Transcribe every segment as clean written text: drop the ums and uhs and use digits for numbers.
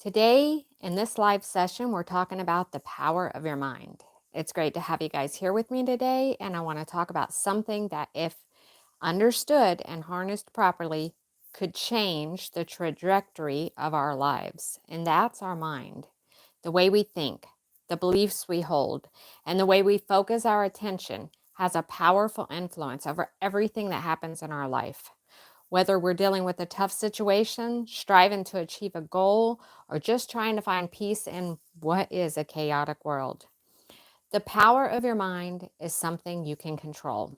Today, in this live session, we're talking about the power of your mind. It's great to have you guys here with me today, and I want to talk about something that, if understood and harnessed properly, could change the trajectory of our lives, and that's our mind. The way we think, the beliefs we hold, and the way we focus our attention has a powerful influence over everything that happens in our life. Whether we're dealing with a tough situation, striving to achieve a goal, or just trying to find peace in what is a chaotic world. The power of your mind is something you can control.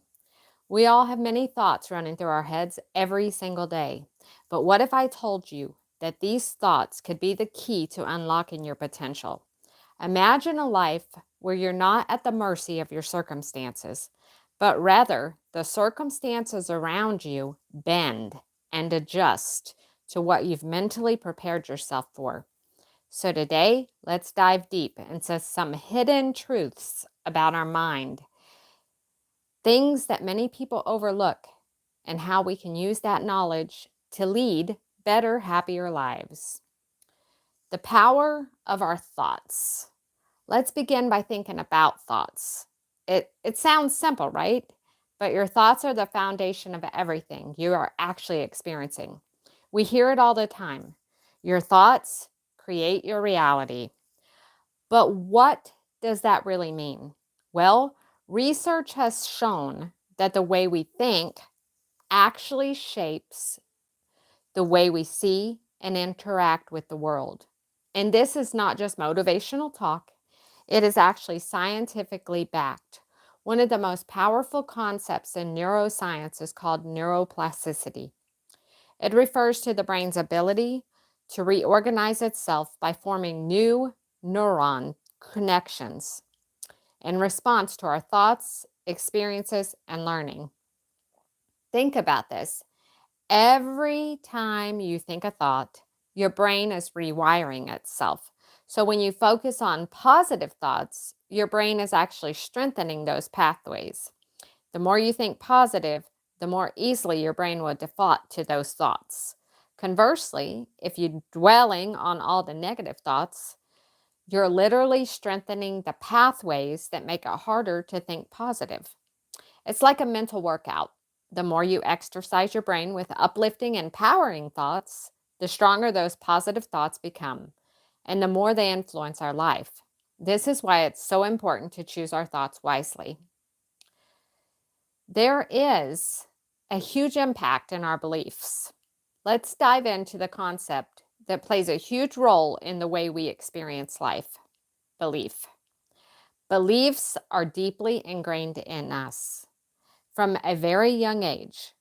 We all have many thoughts running through our heads every single day. But what if I told you that these thoughts could be the key to unlocking your potential? Imagine a life where you're not at the mercy of your circumstances, but rather the circumstances around you bend and adjust to what you've mentally prepared yourself for. So today, let's dive deep into some hidden truths about our mind, things that many people overlook, and how we can use that knowledge to lead better, happier lives. The power of our thoughts. Let's begin by thinking about thoughts. It sounds simple, right? But your thoughts are the foundation of everything you are actually experiencing. We hear it all the time. Your thoughts create your reality. But what does that really mean? Well, research has shown that the way we think actually shapes the way we see and interact with the world. And this is not just motivational talk, it is actually scientifically backed. One of the most powerful concepts in neuroscience is called neuroplasticity. It refers to the brain's ability to reorganize itself by forming new neuron connections in response to our thoughts, experiences, and learning. Think about this. Every time you think a thought, your brain is rewiring itself. So when you focus on positive thoughts, your brain is actually strengthening those pathways. The more you think positive, the more easily your brain will default to those thoughts. Conversely, if you're dwelling on all the negative thoughts, you're literally strengthening the pathways that make it harder to think positive. It's like a mental workout. The more you exercise your brain with uplifting, empowering thoughts, the stronger those positive thoughts become, and the more they influence our life. This is why it's so important to choose our thoughts wisely. There is a huge impact in our beliefs. Let's dive into the concept that plays a huge role in the way we experience life: belief. Beliefs are deeply ingrained in us. From a very young age,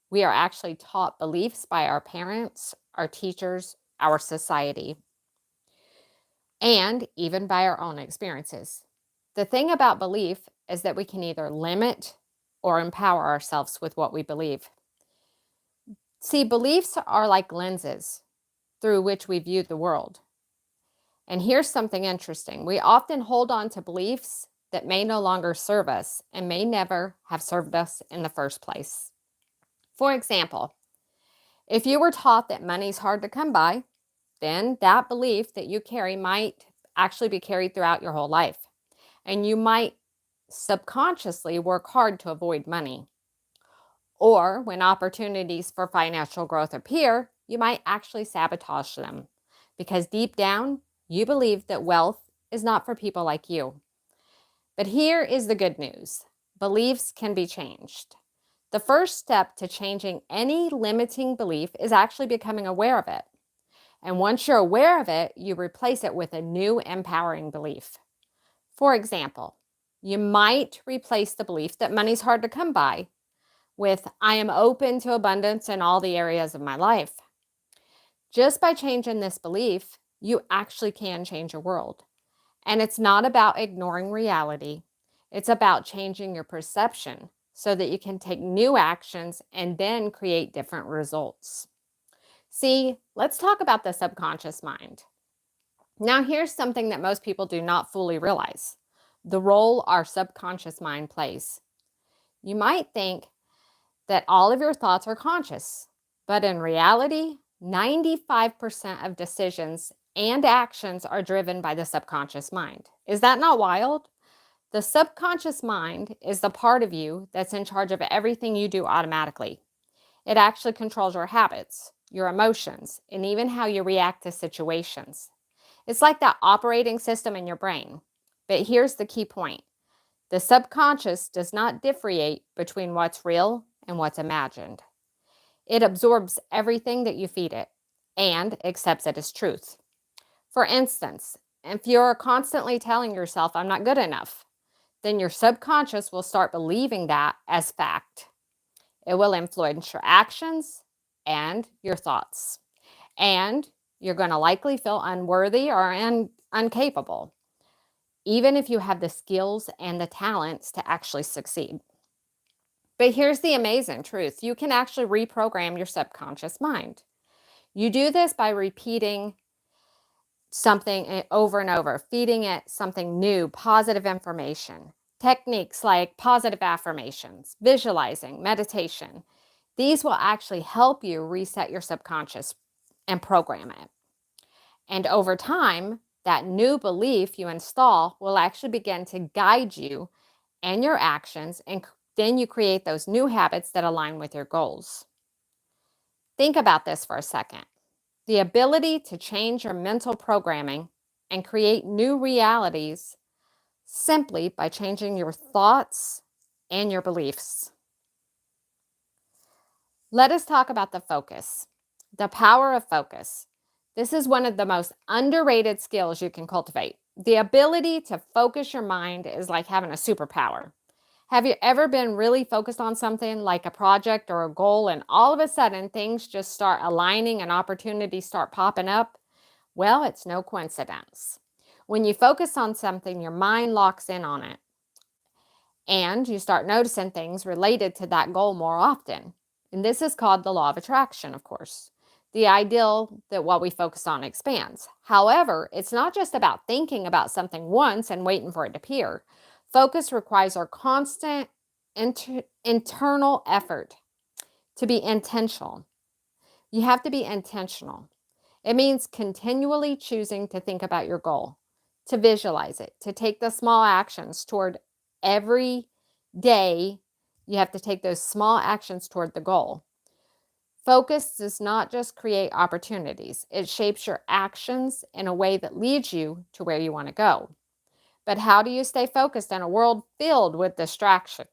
we are actually taught beliefs by our parents, our teachers, our society, and even by our own experiences. The thing about belief is that we can either limit or empower ourselves with what we believe. See, beliefs are like lenses through which we view the world. And here's something interesting. We often hold on to beliefs that may no longer serve us and may never have served us in the first place. For example, if you were taught that money's hard to come by, then that belief that you carry might actually be carried throughout your whole life. And you might subconsciously work hard to avoid money. Or when opportunities for financial growth appear, you might actually sabotage them because deep down, you believe that wealth is not for people like you. But here is the good news. Beliefs can be changed. The first step to changing any limiting belief is actually becoming aware of it. And once you're aware of it, you replace it with a new empowering belief. For example, you might replace the belief that money's hard to come by with I am open to abundance in all the areas of my life. Just by changing this belief, you actually can change your world. And it's not about ignoring reality. It's about changing your perception so that you can take new actions and then create different results. See, let's talk about the subconscious mind. Now, here's something that most people do not fully realize: the role our subconscious mind plays. You might think that all of your thoughts are conscious, but in reality, 95% of decisions and actions are driven by the subconscious mind. Is that not wild? The subconscious mind is the part of you that's in charge of everything you do automatically. It actually controls your habits, your emotions, and even how you react to situations. It's like that operating system in your brain. But here's the key point: the subconscious does not differentiate between what's real and what's imagined. It absorbs everything that you feed it and accepts it as truth. For instance, if you're constantly telling yourself, I'm not good enough, then your subconscious will start believing that as fact. It will influence your actions and your thoughts. And you're going to likely feel unworthy or incapable, even if you have the skills and the talents to actually succeed. But here's the amazing truth: you can actually reprogram your subconscious mind. You do this by repeating something over and over, feeding it something new, positive information. Techniques like positive affirmations, visualizing, meditation, these will actually help you reset your subconscious and program it. And over time, that new belief you install will actually begin to guide you and your actions, and then you create those new habits that align with your goals. Think about this for a second. The ability to change your mental programming and create new realities simply by changing your thoughts and your beliefs. Let us talk about the focus, the power of focus. This is one of the most underrated skills you can cultivate. The ability to focus your mind is like having a superpower. Have you ever been really focused on something like a project or a goal, and all of a sudden things just start aligning and opportunities start popping up? Well, it's no coincidence. When you focus on something, your mind locks in on it, and you start noticing things related to that goal more often. And this is called the law of attraction, of course. The ideal that what we focus on expands. However, it's not just about thinking about something once and waiting for it to appear. Focus requires our constant internal effort to be intentional. You have to be intentional. It means continually choosing to think about your goal, to visualize it, to take the small actions toward every day. You have to take those small actions toward the goal. Focus does not just create opportunities, it shapes your actions in a way that leads you to where you want to go. But how do you stay focused in a world filled with distraction?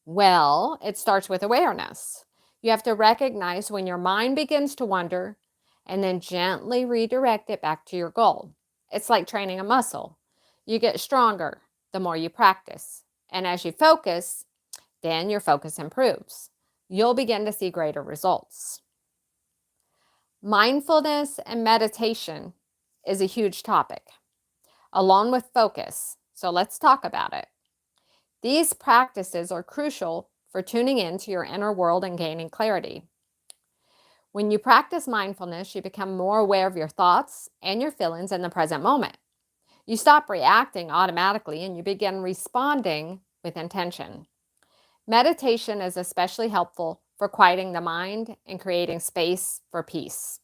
Well, it starts with awareness. You have to recognize when your mind begins to wander and then gently redirect it back to your goal. It's like training a muscle. You get stronger the more you practice. And as you focus, then your focus improves. You'll begin to see greater results. Mindfulness and meditation is a huge topic, along with focus. So let's talk about it. These practices are crucial for tuning into your inner world and gaining clarity. When you practice mindfulness, you become more aware of your thoughts and your feelings in the present moment. You stop reacting automatically and you begin responding with intention. Meditation is especially helpful for quieting the mind and creating space for peace.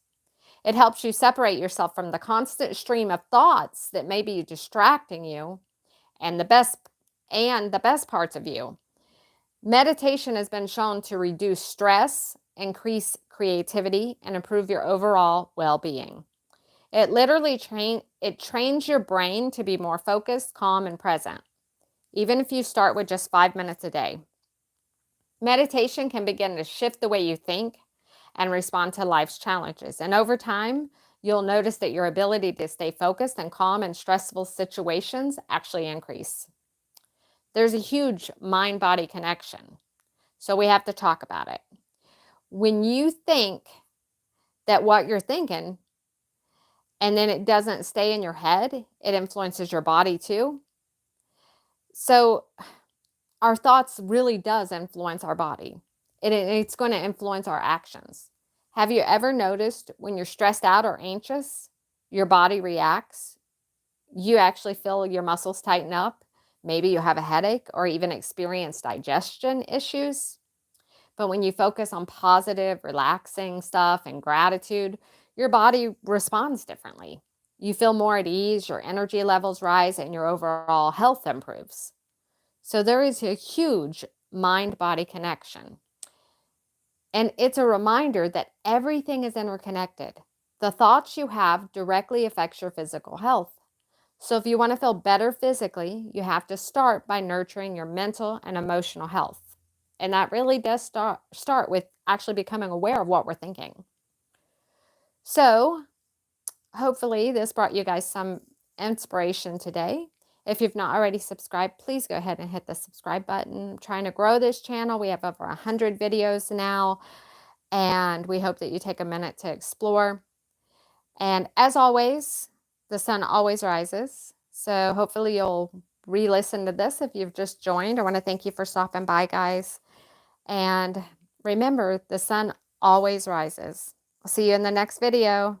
It helps you separate yourself from the constant stream of thoughts that may be distracting you and the best parts of you. Meditation has been shown to reduce stress, increase creativity, and improve your overall well-being. It literally trains your brain to be more focused, calm, and present, even if you start with just 5 minutes a day. Meditation can begin to shift the way you think and respond to life's challenges. And over time, you'll notice that your ability to stay focused and calm in stressful situations actually increase. There's a huge mind-body connection, so we have to talk about it. When you think that what you're thinking and then it doesn't stay in your head, it influences your body too. So our thoughts really does influence our body. It's going to influence our actions. Have you ever noticed when you're stressed out or anxious, your body reacts? You actually feel your muscles tighten up. Maybe you have a headache or even experience digestion issues. But when you focus on positive, relaxing stuff and gratitude, your body responds differently. You feel more at ease, your energy levels rise, and your overall health improves. So there is a huge mind-body connection. And it's a reminder that everything is interconnected. The thoughts you have directly affects your physical health. So if you want to feel better physically, you have to start by nurturing your mental and emotional health. And that really does start with actually becoming aware of what we're thinking. So hopefully this brought you guys some inspiration today. If you've not already subscribed, please go ahead and hit the subscribe button. I'm trying to grow this channel. We have over 100 videos now, and we hope that you take a minute to explore. And as always, the sun always rises. So hopefully you'll re-listen to this if you've just joined. I want to thank you for stopping by, guys. And remember, the sun always rises. I'll see you in the next video.